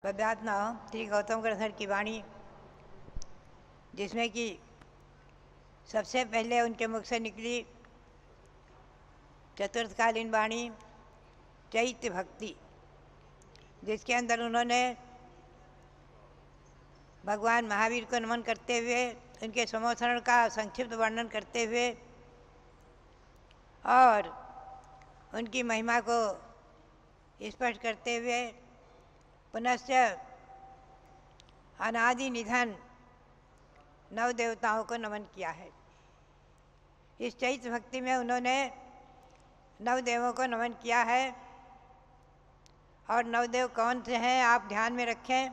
बब्यात्मा श्री गौतम गणधर की वाणी, जिसमें कि सबसे पहले उनके मुख से निकली चतुर्थकालीन वाणी चैत्य भक्ति, जिसके अंदर उन्होंने भगवान महावीर को नमन करते हुए उनके समोसरण का संक्षिप्त वर्णन करते हुए और उनकी महिमा को स्पष्ट करते हुए पुनश्च अनादि निधन नव देवताओं को नमन किया है। इस चैत्य भक्ति में उन्होंने नवदेवों को नमन किया है। और नवदेव कौन से हैं आप ध्यान में रखें।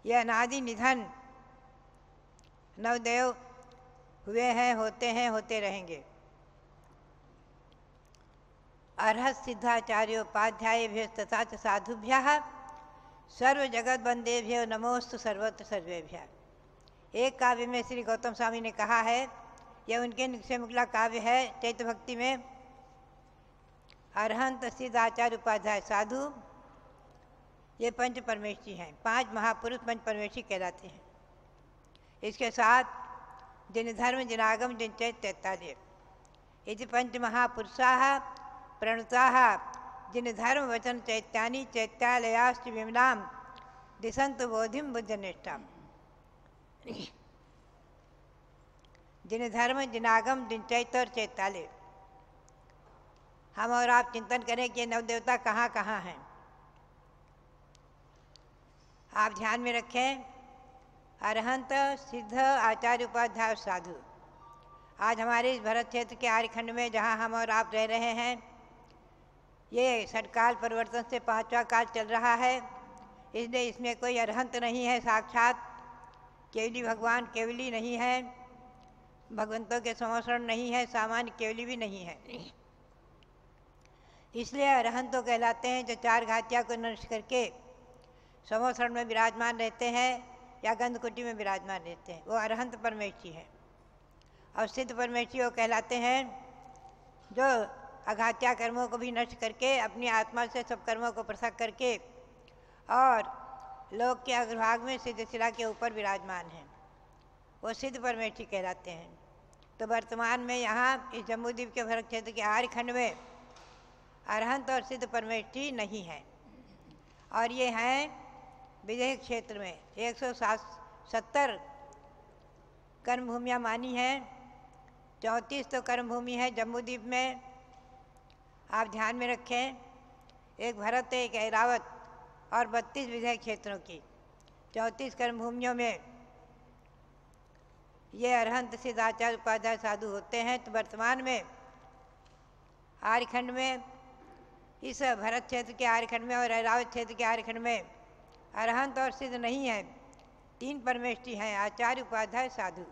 यह अनादि निधन नवदेव हुए हैं, होते रहेंगे। अर्हत सिद्धाचार्योपाध्यायेभ्यो तथा च साधुभ्यः सर्व जगत बंदेभ्यो नमोस्तु सर्वत्र सर्वेभ्यः। एक काव्य में श्री गौतम स्वामी ने कहा है, यह उनके से मुगला काव्य है चैत्य भक्ति में। अरहंत सिद्ध आचार्य उपाध्याय साधु, ये पंच परमेशी हैं। 5 महापुरुष पंच परमेशी कहलाते हैं। इसके साथ जिन धर्म जिनागम जिन चैत्य इति पंच महापुरुषाः प्रणुताः जिन धर्म वचन चैत्यानि चैत्यालयाश्च विमलां दिशन्तु बोधिं बुद्धनिष्ठाम्। जिन धर्म जिनागम जिन चैत्य और चैत्यालय, हम और आप चिंतन करें कि नवदेवता कहाँ कहाँ हैं। आप ध्यान में रखें, अरहंत सिद्ध आचार्य उपाध्याय साधु। आज हमारे इस भरत क्षेत्र के आर्यखंड में जहाँ हम और आप रह रहे हैं, ये षटकाल परिवर्तन से 5वां काल चल रहा है, इसलिए इसमें कोई अरहंत नहीं है। साक्षात केवली भगवान केवली नहीं है, भगवंतों के समोसरण नहीं है, सामान्य केवली भी नहीं है। इसलिए अरहंत तो कहलाते हैं जो 4 घातिया को नष्ट करके समोसरण में विराजमान रहते हैं या गंधकुटी में विराजमान रहते हैं, वो अरहंत परमेशी है। और सिद्ध परमेशी वो कहलाते हैं जो अघात्या कर्मों को भी नष्ट करके अपनी आत्मा से सब कर्मों को पृथक करके और लोक के अग्रभाग में सिद्ध शिला के ऊपर विराजमान हैं, वो सिद्ध परमेशी कहलाते हैं। तो वर्तमान में यहाँ इस जम्बूद्वीप के भरत क्षेत्र के आर्यखंड में अरहंत और सिद्ध परमेष्ठी नहीं है। और ये हैं विदेह क्षेत्र में 170 कर्मभूमियाँ मानी हैं। 34 तो कर्मभूमि है जम्बूद्वीप में। आप ध्यान में रखें, एक भरत एक ऐरावत और 32 विदेह क्षेत्रों की 34 कर्मभूमियों में ये अरहंत सिद्ध आचार्य उपाध्याय साधु होते हैं। तो वर्तमान में आर्यखंड में, इस भरत क्षेत्र के आर्यखंड में और ऐरावत क्षेत्र के आर्यखंड में अरहंत और सिद्ध नहीं है। 3 परमेष्ठी हैं, आचार्य उपाध्याय साधु।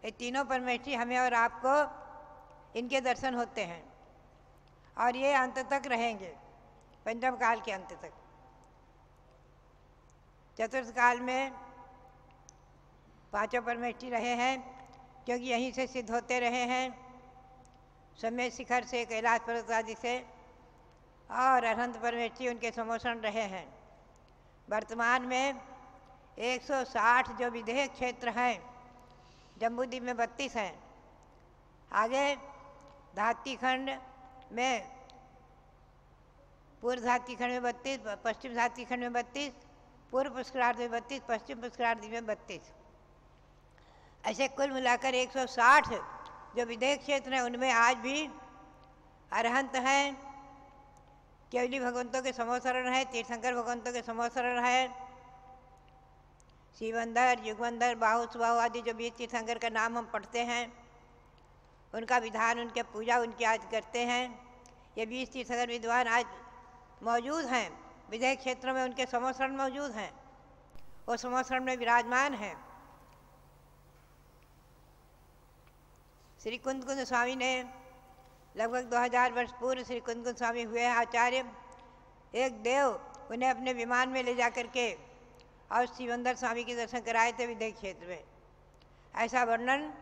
ये तीनों परमेष्ठी हमें और आपको इनके दर्शन होते हैं और ये अंत तक रहेंगे, पंचम काल के अंत तक। चतुर्थ काल में 5 परमेष्ठी रहे हैं, क्योंकि यहीं से सिद्ध होते रहे हैं, समय शिखर से, कैलाश पर्वत आदि से। और अरहंत परमेष्ठी उनके समोसरण रहे हैं। वर्तमान में 160 जो विदेह क्षेत्र हैं, जम्बूद्वीप में 32 हैं। आगे धातीखंड में, पूर्व धातीखंड में 32, पश्चिम धातीखंड में 32, पूर्व पुष्करार्ध में 32, पश्चिम पुष्करार्ध में 32, ऐसे कुल मिलाकर 160 जो विदेह क्षेत्र हैं, उनमें आज भी अरहंत हैं, केवली भगवंतों के समोसरण है, तीर्थंकर भगवंतों के समोसरण है। शिवंदर, युगवंदर, बाहु सुबाहु आदि जो 20 तीर्थंकर का नाम हम पढ़ते हैं, उनका विधान, उनके पूजा उनकी आज करते हैं। ये 20 तीर्थंकर विद्वान आज मौजूद हैं विदेह क्षेत्रों में, उनके समोसरण मौजूद हैं, वो समोसरण में विराजमान हैं। श्री कुंद कुंद स्वामी ने लगभग 2000 वर्ष पूर्व श्री कुंद कुंद स्वामी हुए आचार्य, एक देव उन्हें अपने विमान में ले जा करके और शिवंदर स्वामी के दर्शन कराए थे विदेह क्षेत्र में। ऐसा वर्णन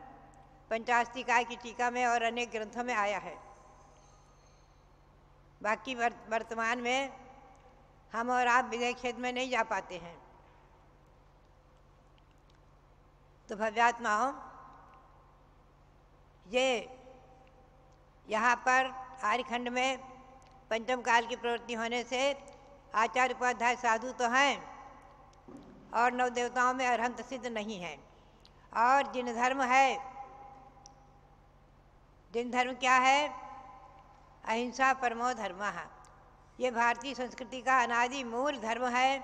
पंचास्तिकाय की टीका में और अनेक ग्रंथों में आया है। बाकी वर्तमान में हम और आप विदेह क्षेत्र में नहीं जा पाते हैं। तो भव्यात्माओं, ये यहाँ पर आर्यखंड में पंचम काल की प्रवृत्ति होने से आचार्य उपाध्याय साधु तो हैं और नवदेवताओं में अरहंत सिद्ध नहीं है। और जिन धर्म है, जिन धर्म क्या है? अहिंसा परमो धर्मः। ये भारतीय संस्कृति का अनादि मूल धर्म है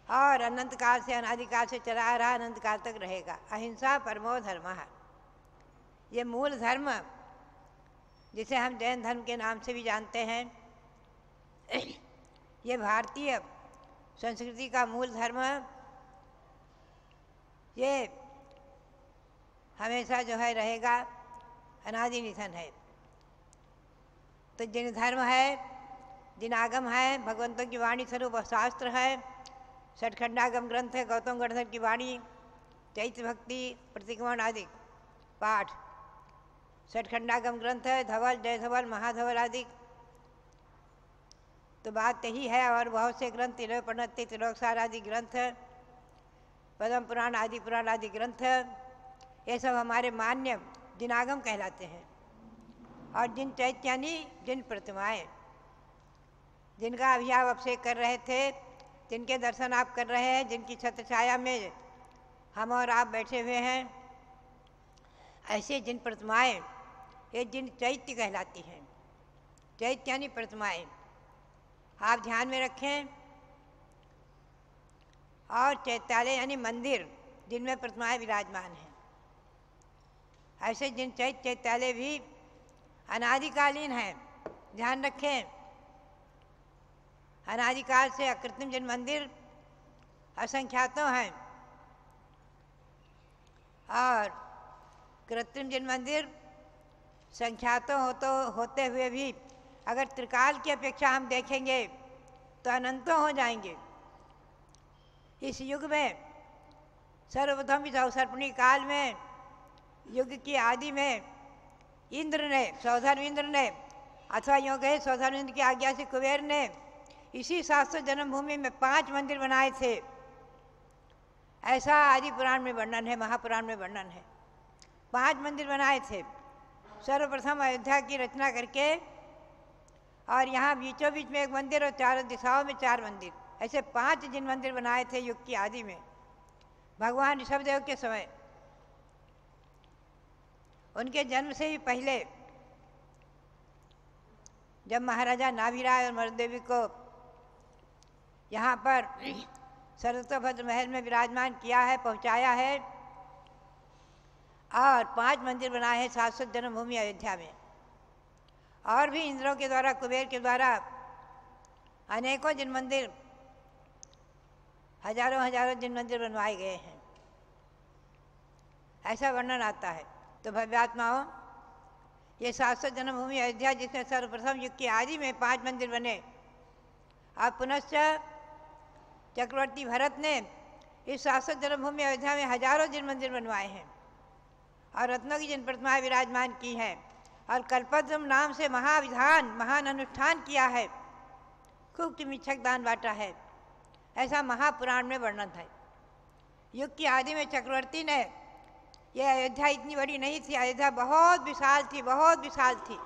और अनंत काल से, अनादिकाल से चला आ रहा, अनंत काल तक रहेगा। अहिंसा परमो धर्मः, ये मूल धर्म जिसे हम जैन धर्म के नाम से भी जानते हैं, ये भारतीय संस्कृति का मूल धर्म, ये हमेशा जो है रहेगा, अनादि निधन है। तो जिन धर्म है, जिन आगम है, भगवंतों की वाणी स्वरूप शास्त्र है, षटखंडागम ग्रंथ है, गौतम गणधर की वाणी, चैत्य भक्ति, प्रतिक्रमण आदि पाठ, षटखंडागम ग्रंथ है, धवल, जय धवल, महाधवल आदि। तो बात यही है। और बहुत से ग्रंथ, तिलोपनत्ति, तिलोकसार आदि ग्रंथ, पद्म पुराण आदि ग्रंथ, ये सब हमारे मान्य जिनागम कहलाते हैं। और जिन चैत्यानी, जिन प्रतिमाएं, जिनका अभी आप अभिषेक कर रहे थे, जिनके दर्शन आप कर रहे हैं, जिनकी छत्र छाया में हम और आप बैठे हुए हैं, ऐसे जिन प्रतिमाएं, ये जिन चैत्य कहलाती हैं। चैत्य यानी प्रतिमाएं, आप ध्यान में रखें। और चैत्यालय यानी मंदिर, जिनमें प्रतिमाएं विराजमान हैं। ऐसे जिन चैत्यालय भी अनादिकालीन हैं, ध्यान रखें। अनादिकाल से अकृत्रिम जिन मंदिर असंख्यातों हैं और कृत्रिम जिन मंदिर संख्यातों होते हुए भी अगर त्रिकाल की अपेक्षा हम देखेंगे तो अनंतों हो जाएंगे। इस युग में सर्वप्रथम इस अवसर्पणी काल में, युग की आदि में, इंद्र ने, सौधर्म इंद्र ने, अथवा यूँ कहे सौधर्म इंद्र की आज्ञा से कुबेर ने इसी 700 जन्मभूमि में 5 मंदिर बनाए थे। ऐसा आदि पुराण में वर्णन है, महापुराण में वर्णन है। 5 मंदिर बनाए थे सर्वप्रथम अयोध्या की रचना करके, और यहाँ बीचों बीच में एक मंदिर और चारों दिशाओं में 4 मंदिर, ऐसे 5 जिन मंदिर बनाए थे युग की आदि में भगवान ऋषभदेव के समय। उनके जन्म से ही पहले जब महाराजा नाभिराय और मरुदेवी को यहाँ पर सरस्वती महल में विराजमान किया है, पहुँचाया है, और 5 मंदिर बनाए हैं 700 जन्मभूमि अयोध्या में। और भी इंद्रों के द्वारा, कुबेर के द्वारा अनेकों जिन मंदिर, हजारों हजारों जिन मंदिर बनवाए गए हैं, ऐसा वर्णन आता है। तो भव्यात्माओं, ये 700 जन्मभूमि अयोध्या, जिसमें सर्वप्रथम युग की आदि में 5 मंदिर बने, और पुनश्च चक्रवर्ती भरत ने इस 700 जन्मभूमि अयोध्या में हजारों जिन मंदिर बनवाए हैं और रत्नों की जिन प्रतिमाएं विराजमान की हैं, और कल्पद्रुम नाम से महाविधान, महान अनुष्ठान किया है, खूब किमिच्छक दान बांटा है, ऐसा महापुराण में वर्णन है। युग की आदि में चक्रवर्ती ने, यह अयोध्या इतनी बड़ी नहीं थी, अयोध्या बहुत विशाल थी, बहुत विशाल थी।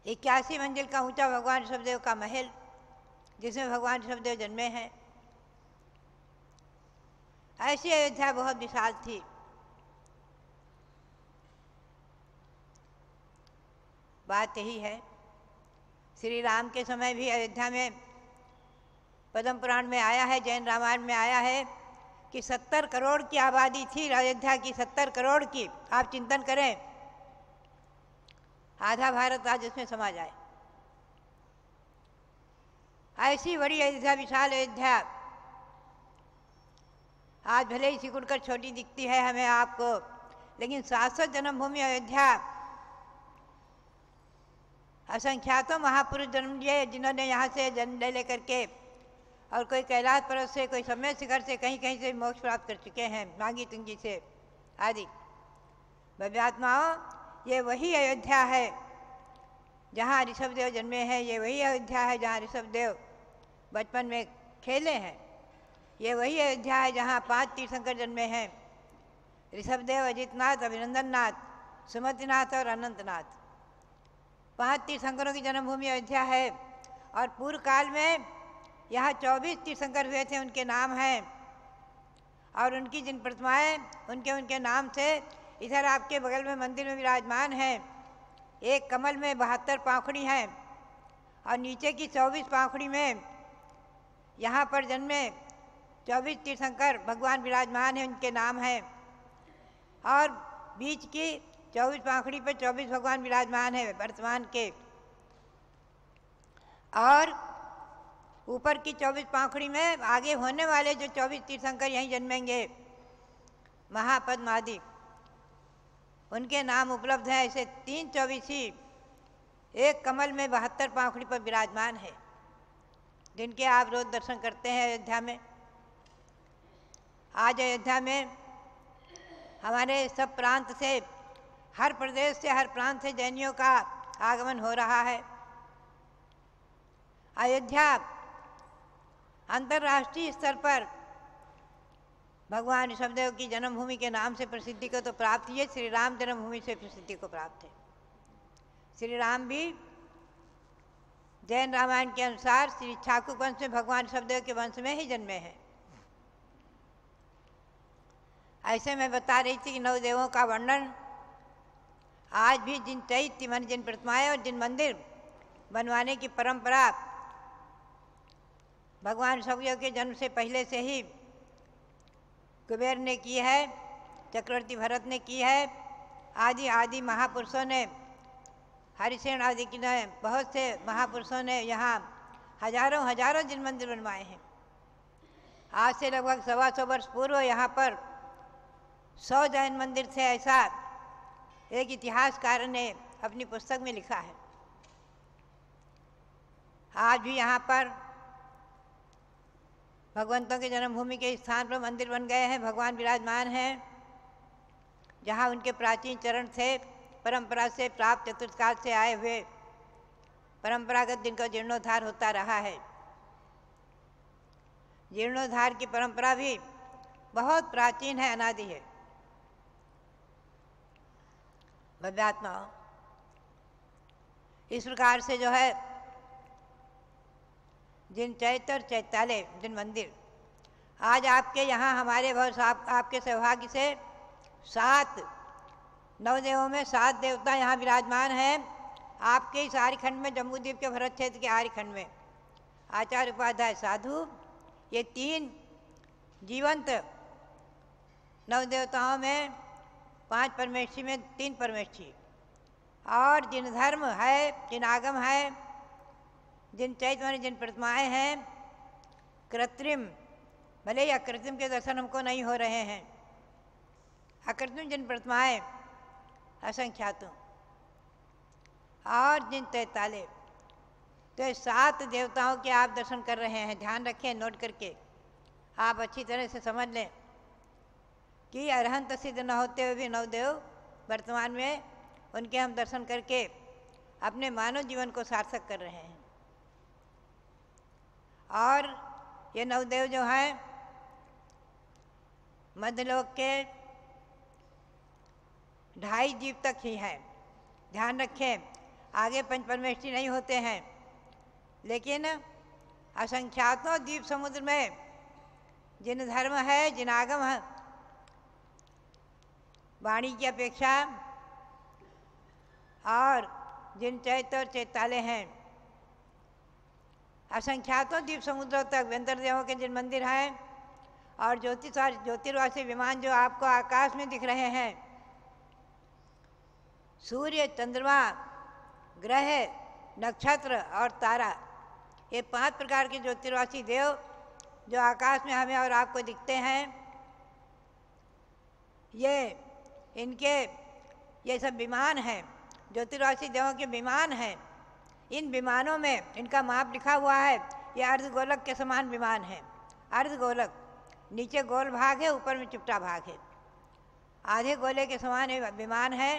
81 मंजिल का ऊंचा भगवान ऋषभदेव का महल, जिसमें भगवान ऋषभदेव जन्मे हैं, ऐसी अयोध्या बहुत विशाल थी। बात यही है, श्री राम के समय भी अयोध्या में पद्म पुराण में आया है, जैन रामायण में आया है कि 70 करोड़ की आबादी थी अयोध्या की, 70 करोड़ की। आप चिंतन करें, आधा भारत आज उसमें समा जाए। ऐसी बड़ी अयोध्या, विशाल अयोध्या, आज भले ही सिकुड़कर छोटी दिखती है हमें आपको, लेकिन 700 जन्मभूमि अयोध्या, असंख्यातों महापुरुष जन्म लिए, जिन्होंने यहाँ से जन्म ले लेकर के, और कोई कैलाश पर्वत से, कोई समय शिखर से, कहीं कहीं से मोक्ष प्राप्त कर चुके हैं, मांगी तुंगी से आदि। भव्यात्माओं, ये वही अयोध्या है जहाँ ऋषभदेव जन्मे हैं, ये वही अयोध्या है जहाँ ऋषभदेव बचपन में खेले हैं। ये वही अयोध्या है जहाँ 5 तीर्थंकर जन्मे हैं, ऋषभदेव, अजितनाथ, अभिनंदननाथ, सुमतिनाथ और अनंतनाथ। 5 तीर्थंकरों की जन्मभूमि अयोध्या है। और पूर्व काल में यहाँ 24 तीर्थंकर हुए थे, उनके नाम हैं। और उनकी जिन प्रतिमाएँ उनके नाम से इधर आपके बगल में मंदिर में विराजमान हैं। एक कमल में 72 पाखुड़ी हैं और नीचे की 24 पाखुड़ी में यहाँ पर जन्मे 24 तीर्थंकर भगवान विराजमान हैं, उनके नाम हैं। और बीच की 24 पाखुड़ी पर 24 भगवान विराजमान हैं वर्तमान के। और ऊपर की 24 पाखुड़ी में आगे होने वाले जो 24 तीर्थंकर यहीं जन्मेंगे, महापद्म आदि, उनके नाम उपलब्ध हैं। ऐसे 3 24 एक कमल में 72 पाखुड़ी पर विराजमान है, जिनके आप रोज दर्शन करते हैं अयोध्या में। आज अयोध्या में हमारे सब प्रांत से, हर प्रदेश से, हर प्रांत से जैनियों का आगमन हो रहा है। अयोध्या अंतर्राष्ट्रीय स्तर पर भगवान ऋषभदेव की जन्मभूमि के नाम से प्रसिद्धि को तो प्राप्त ही है, श्री राम जन्मभूमि से प्रसिद्धि को प्राप्त है। श्री राम भी जैन रामायण के अनुसार श्री ठाकुर वंश में भगवान ऋषभदेव के वंश में ही जन्मे हैं। ऐसे मैं बता रही थी कि 9 देवों का वर्णन आज भी जिन चैत्य मन, जिन प्रतिमाएँ और जिन मंदिर बनवाने की परंपरा भगवान ऋषभदेव के जन्म से पहले से ही कुबेर ने की है, चक्रवर्ती भरत ने की है, आदि महापुरुषों ने, हरिसेन आदि की ने, बहुत से महापुरुषों ने यहाँ हजारों जिन मंदिर बनवाए हैं। आज से लगभग 125 वर्ष पूर्व यहाँ पर 100 जैन मंदिर थे, ऐसा एक इतिहासकार ने अपनी पुस्तक में लिखा है। आज भी यहाँ पर भगवंतों के जन्मभूमि के स्थान पर मंदिर बन गए हैं, भगवान विराजमान हैं। जहाँ उनके प्राचीन चरण थे, परंपरा से प्राप्त चतुर्थकाल से आए हुए परंपरागत जिनका जीर्णोद्धार होता रहा है। जीर्णोद्धार की परंपरा भी बहुत प्राचीन है, अनादि है। भव्यात्मा इस प्रकार से जो है जिन चैत्य और चैत्यालय, जिन मंदिर आज आपके यहाँ हमारे बहुत आपके सौभाग्य से 7 9 देवों में 7 देवता यहाँ विराजमान हैं। आपके इस आर्यखंड में, जम्बूद्वीप के भरत क्षेत्र के आर्यखंड में आचार्य उपाध्याय साधु, ये 3 जीवंत 9 देवताओं में 5 परमेष्ठी में 3 परमेष्ठी। और जिन धर्म है, जिन आगम है, जिन चैतन्य, जिन प्रतिमाएँ हैं, कृत्रिम, भले ही अकृत्रिम के दर्शन हमको नहीं हो रहे हैं, अकृत्रिम जिन प्रतिमाएँ असंख्यातों, और जिन 43, तो 7 देवताओं के आप दर्शन कर रहे हैं। ध्यान रखें, नोट करके आप अच्छी तरह से समझ लें कि अरहंत सिद्ध न होते हुए भी 9 देव वर्तमान में, उनके हम दर्शन करके अपने मानव जीवन को सार्थक कर रहे हैं। और ये 9 देव जो हैं मध्यलोक के 2.5 जीव तक ही हैं। ध्यान रखें, आगे पंच परमेष्ठी नहीं होते हैं, लेकिन असंख्यातों द्वीप समुद्र में जिन धर्म है, जिन आगम है, वाणी की अपेक्षा, और जिन चैत्य और चैत्यालय हैं, असंख्यातों द्वीप समुद्रों तक व्यंतर देवों के जिन मंदिर हैं, और ज्योतिर्वासी विमान जो आपको आकाश में दिख रहे हैं, सूर्य, चंद्रमा, ग्रह, नक्षत्र और तारा, ये 5 प्रकार के ज्योतिर्वासी देव जो आकाश में हमें और आपको दिखते हैं, ये सब विमान हैं, ज्योतिर्वासी देवों के विमान हैं। इन विमानों में इनका माप लिखा हुआ है। ये अर्धगोलक के समान विमान है। अर्धगोलक, नीचे गोल भाग है, ऊपर में चिपटा भाग है। आधे गोले के समान विमान है।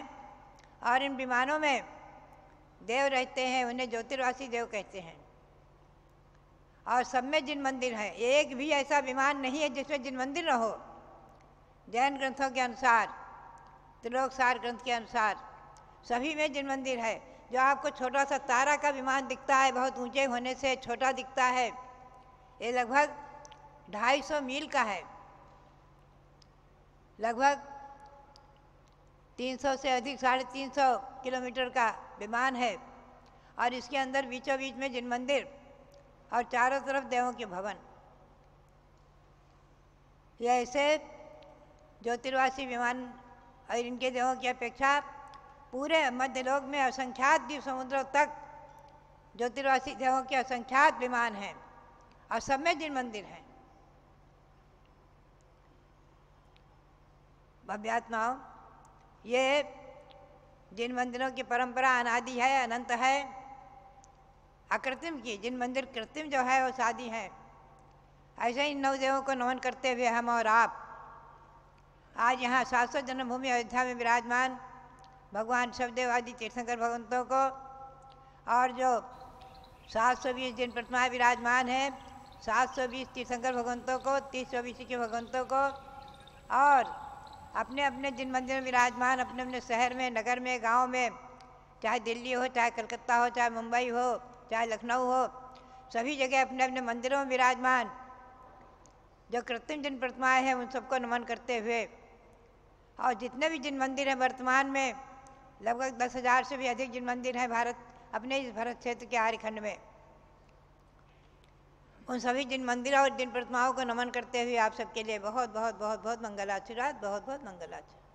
और इन विमानों में देव रहते हैं उन्हें ज्योतिर्वासी देव कहते हैं। और सब में जिन मंदिर हैं, एक भी ऐसा विमान नहीं है जिसमें जिन मंदिर न हो। जैन ग्रंथों के अनुसार, त्रिलोकसार ग्रंथ के अनुसार सभी में जिन मंदिर है। जो आपको छोटा सा तारा का विमान दिखता है, बहुत ऊंचे होने से छोटा दिखता है, ये लगभग 250 मील का है, लगभग 300 से अधिक 350 किलोमीटर का विमान है। और इसके अंदर बीचों बीच में जिन मंदिर और चारों तरफ देवों के भवन। यह ऐसे ज्योतिर्वासी विमान और इनके देवों की अपेक्षा पूरे मध्यलोक में असंख्यात द्वीप समुद्रों तक ज्योतिर्वासी देवों के असंख्यात विमान हैं और सब में जिन मंदिर हैं। भव्यात्माओं, ये जिन मंदिरों की परंपरा अनादि है, अनंत है, अकृत्रिम की। जिन मंदिर कृत्रिम जो है वो शादी है। ऐसे ही 9 देवों को नमन करते हुए हम और आप आज यहाँ 700 जन्मभूमि अयोध्या में विराजमान भगवान शबदेव आदि तीर्थंकर भगवंतों को और जो 720 जिन प्रतिमाएँ विराजमान हैं, 720 तीर्थंकर भगवंतों को, 30-24 के भगवंतों को, और अपने अपने जिन मंदिर में विराजमान अपने अपने शहर में, नगर में, गांव में, चाहे दिल्ली हो, चाहे कलकत्ता हो, चाहे मुंबई हो, चाहे लखनऊ हो, सभी जगह अपने अपने मंदिरों में विराजमान जो कृत्रिम जिन प्रतिमाएँ हैं उन सबको नमन करते हुए, और जितने भी जिन मंदिर हैं वर्तमान में लगभग 10,000 से भी अधिक जिन मंदिर हैं अपने इस भारत क्षेत्र के आर्यखंड में, उन सभी जिन मंदिरों और जिन प्रतिमाओं को नमन करते हुए आप सबके लिए बहुत बहुत बहुत बहुत मंगलाशीर्वाद, बहुत बहुत मंगलाचरण।